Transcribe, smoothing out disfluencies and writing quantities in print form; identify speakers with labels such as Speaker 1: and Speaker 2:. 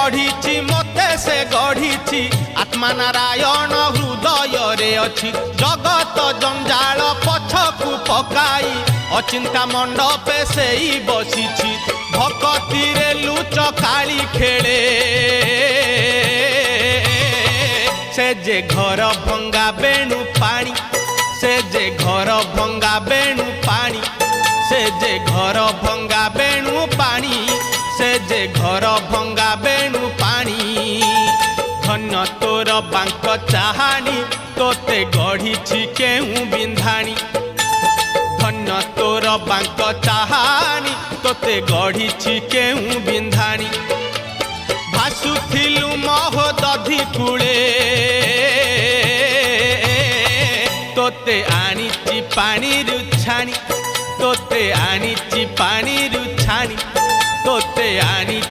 Speaker 1: गढ़ी मते से गढ़ी आत्मा नारायण हृदय रे अच्छी जगत जंजाल पछकु पकाई अचिंता मंडपे से ही बसी भक्ति रे लुच काली खेले से जे घर भंगा बेणु पानी से जे घर भंगा बेणु पानी से जे घर भंगा बेणु पानी से जे घर भंगा बेणु पानी धन्य तोर बांक चाहानी तोते गढ़ी केहू बिंधाणी धन्य तोर बांक चाहानी तोते गढ़ी केहू बिंधाणी भासुथिलु महोदधि कूले तोते आनीची पानी रुछाणी तोते आनीची पानी रुछाणी तोते आनी